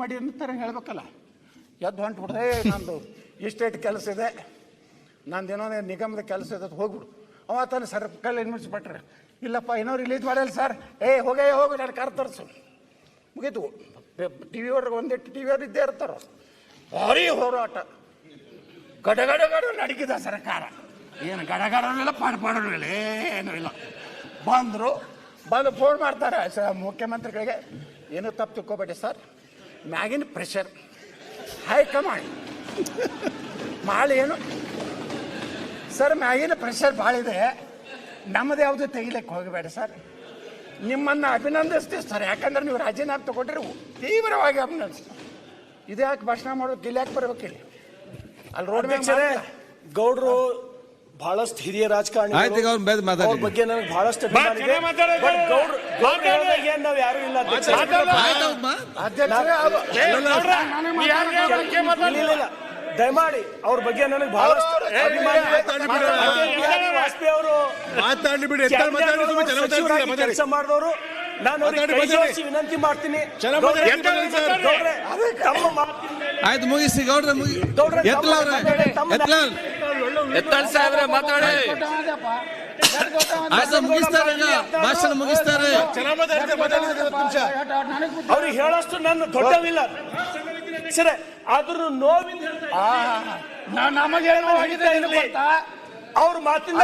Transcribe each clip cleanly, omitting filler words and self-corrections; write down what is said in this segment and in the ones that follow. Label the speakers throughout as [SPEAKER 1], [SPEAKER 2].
[SPEAKER 1] ಮಾಡಿ ಅಂತಾರೆ ಹೇಳ್ಬೇಕಲ್ಲ. ಎದ್ದು ಹೊಂಟ್ಬಿಡ್ದೆ, ನಂದು ಇಷ್ಟೇಟ್ ಕೆಲಸ ಇದೆ, ನಂದೇನೋ ನಿಗಮದ ಕೆಲಸ ಇದೆ, ಹೋಗ್ಬಿಡು. ಅವ ತಾನು ಸರ್ಕಲ್ ಇನ್ವೆಸ್ಟ್ಮೆಂಟ್ರೆ ಇಲ್ಲಪ್ಪ ಏನೋ ರಿಲೀಸ್ ಮಾಡಲ್ಲ ಸರ್, ಹೋಗು ನಾನು ಕಾರ್ ತರಿಸು, ಮುಗೀತು. ಟಿ ವಿ ಅವ್ರಿಗೆ ಒಂದಿಟ್ಟು ಟಿ ವಿ ಅವ್ರು ಇದ್ದೇ ಇರ್ತಾರ. ಭಾರಿ ಹೋರಾಟ, ಗಡಗಡ ನಡಗಿದ ಸರ್ಕಾರ. ಏನು ಗಡಗಡನೂ ಪಾಡೋನು ಇಲ್ಲ, ಏನೂ ಇಲ್ಲ. ಬಂದು ಫೋನ್ ಮಾಡ್ತಾರೆ ಮುಖ್ಯಮಂತ್ರಿಗಳಿಗೆ, ಏನೂ ತಪ್ಪು ತಿಳ್ಕೊಬೇಡಿ ಸರ್, ಮ್ಯಾಗಿನ ಪ್ರೆಷರ್ ಹೈಕಮಾಂಡ್ ಭಾಳ ಏನು ಸರ್, ಮ್ಯಾಗಿನ ಪ್ರೆಷರ್ ಭಾಳ ಇದೆ, ನಮ್ಮದು ಯಾವುದು ತೆಗಿಲಿಕ್ಕೆ ಹೋಗಬೇಡ ಸರ್, ನಿಮ್ಮನ್ನು ಅಭಿನಂದಿಸ್ತೀವಿ ಸರ್, ಯಾಕಂದ್ರೆ ನೀವು ರಾಜೀನಾಮೆ ತಗೊಂಡ್ರೆ ತೀವ್ರವಾಗಿ ಅಭಿನಂದಿಸ್ತೀವಿ. ಇದು ಯಾಕೆ ಭಾಷಣ ಮಾಡೋದು, ಇಲ್ಲಿ ಯಾಕೆ ಬರ್ಬೇಕು, ಇಲ್ಲಿ ಅಲ್ಲಿ ರೋಡ್ ಮೇಲೆ
[SPEAKER 2] ಗೌಡ್ರು ಬಹಳಷ್ಟು ಹಿರಿಯ ರಾಜಕಾರಣಿ ಬಗ್ಗೆ ನನಗೆ ಬಹಳಷ್ಟು ನಾವು ಯಾರು ಇಲ್ಲ ದಯಮಾಡಿ ಅವ್ರ ಬಗ್ಗೆ ನನಗೆ ಬಹಳಷ್ಟು ವಾಜಪೇಯಿ ಅವರು ಕೆಲಸ ಮಾಡಿದವರು, ನಾನು ವಿನಂತಿ ಮಾಡ್ತೀನಿ.
[SPEAKER 3] ಆಯ್ತು, ಮುಗಿಸಿ ಗೌಡ್ರ, ಮುಗಿಸ್ತಾರೆ, ಭಾಷಣ ಮುಗಿಸ್ತಾರೆ.
[SPEAKER 2] ಅವ್ರಿಗೆ ಹೇಳಷ್ಟು ನನ್ನ ದೊಡ್ಡವಿಲ್ಲ ಸರಿ, ಆದ್ರೂ ನೋವಿಂದ
[SPEAKER 1] ನಮಗೇನು ಆಗಿದೆ
[SPEAKER 2] ಅವ್ರ ಮಾತಿಂದ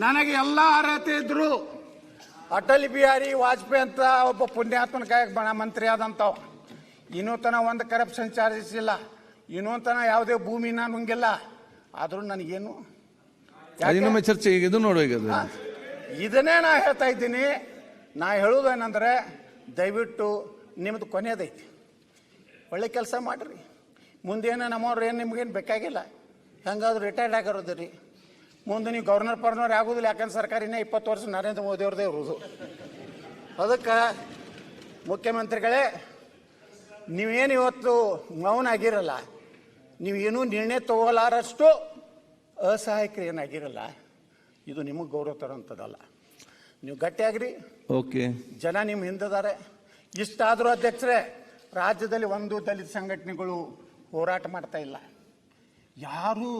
[SPEAKER 1] ನನಗೆ ಎಲ್ಲ ಅರ್ಹತೆ ಇದ್ರು. ಅಟಲ್ ಬಿಹಾರಿ ವಾಜಪೇಯಿ ಅಂತ ಒಬ್ಬ ಪುಣ್ಯಾತ್ಮನ ಕಾಯಕ ಮಂತ್ರಿ ಆದಂಥವು, ಇನ್ನೂ ತನ ಒಂದು ಕರಪ್ಷನ್ ಚಾರ್ಜಸ್ ಇಲ್ಲ, ಇನ್ನೂ ತನ ಯಾವುದೇ ಭೂಮಿನ ನುಂಗಿಲ್ಲ. ಆದ್ರೂ ನನಗೇನು
[SPEAKER 3] ಚರ್ಚೆ ಈಗ ಇದು ನೋಡುವ,
[SPEAKER 1] ಇದನ್ನೇ ನಾ ಹೇಳ್ತಾ ಇದ್ದೀನಿ. ನಾ ಹೇಳುವುದೇನಂದ್ರೆ, ದಯವಿಟ್ಟು ನಿಮ್ಮದು ಕೊನೆಯದೈತಿ, ಒಳ್ಳೆ ಕೆಲಸ ಮಾಡಿರಿ. ಮುಂದೇನು ನಮ್ಮವ್ರು ಏನು ನಿಮ್ಗೇನು ಬೇಕಾಗಿಲ್ಲ, ಹೆಂಗಾದ್ರು ರಿಟೈರ್ಡ್ ಆಗಿರೋದು ರೀ. ಮುಂದೆ ನೀವು ಗವರ್ನರ್ ಆಗೋದಿಲ್ಲ, ಯಾಕಂದ್ರೆ ಸರ್ಕಾರಿನೇ 20 ವರ್ಷ ನರೇಂದ್ರ ಮೋದಿ ಅವ್ರದ್ದೇ ಇರೋದು. ಅದಕ್ಕೆ ಮುಖ್ಯಮಂತ್ರಿಗಳೇ, ನೀವೇನು ಇವತ್ತು ಮೌನ ಆಗಿರಲ್ಲ, ನೀವೇನು ನಿರ್ಣಯ ತಗೋಲಾರಷ್ಟು ಅಸಹಾಯಕರು ಏನಾಗಿರಲ್ಲ, ಇದು ನಿಮಗೆ ಗೌರವ ತರೋಂಥದ್ದಲ್ಲ. ನೀವು ಗಟ್ಟಿಯಾಗ್ರಿ,
[SPEAKER 3] ಓಕೆ, ಜನ
[SPEAKER 1] ನಿಮ್ಮ ಹಿಂದಿದ್ದಾರೆ. ಇಷ್ಟಾದರೂ ಅಧ್ಯಕ್ಷರೇ, ರಾಜ್ಯದಲ್ಲಿ ಒಂದು ದಲಿತ ಸಂಘಟನೆಗಳು ಹೋರಾಟ ಮಾಡ್ತಾ ಇಲ್ಲ, ಯಾರೂ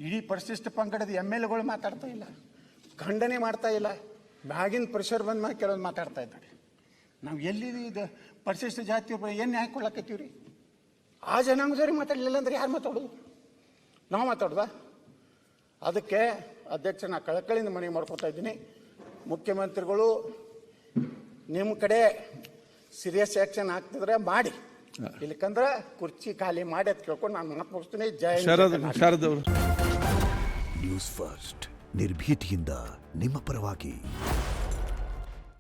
[SPEAKER 1] ಇಡೀ ಪರಿಶಿಷ್ಟ ಪಂಗಡದ MLAಗಳು ಮಾತಾಡ್ತಾ ಇಲ್ಲ, ಖಂಡನೆ ಮಾಡ್ತಾ ಇಲ್ಲ. ಮ್ಯಾಗಿನ ಪ್ರೆಷರ್ ಬಂದ ಮೇಲೆ ಕೆಲವೊಂದು ಮಾತಾಡ್ತಾ ಇದ್ದಾರೆ. ನಾವು ಎಲ್ಲಿ ಇದು ಪರಿಶಿಷ್ಟ ಜಾತಿ ಏನು ಹಾಕೊಳ್ಳಕತ್ತೀವಿ ರೀ? ಆ ಜನಾಂಗದವ್ರಿಗೆ ಮಾತಾಡಲಿಲ್ಲ ಅಂದ್ರೆ ಯಾರು ಮಾತಾಡೋದು? ನಾವು ಮಾತಾಡ್ದ? ಅದಕ್ಕೆ ಅಧ್ಯಕ್ಷ, ನಾ ಕಳಕಳಿಯಿಂದ ಮನವಿ ಮಾಡ್ಕೊತಾ ಇದ್ದೀನಿ, ಮುಖ್ಯಮಂತ್ರಿಗಳು ನಿಮ್ಮ ಕಡೆ ಸೀರಿಯಸ್ ಆ್ಯಕ್ಷನ್ ಆಗ್ತಿದ್ರೆ ಮಾಡಿ, ಇಲ್ಲಕಂದ್ರೆ ಕುರ್ಚಿ ಖಾಲಿ ಮಾಡಿ ಅಂತ ಕೇಳ್ಕೊಂಡು ನಾನು ಮಾತು ಮುಗಿಸ್ತೀನಿ. ಜೈ
[SPEAKER 3] ಶಾರದ್ ಅವರು.
[SPEAKER 4] ನ್ಯೂಸ್ ಫಸ್ಟ್, ನಿರ್ಭೀತಿಯಿಂದ ನಿಮ್ಮ ಪರವಾಗಿ.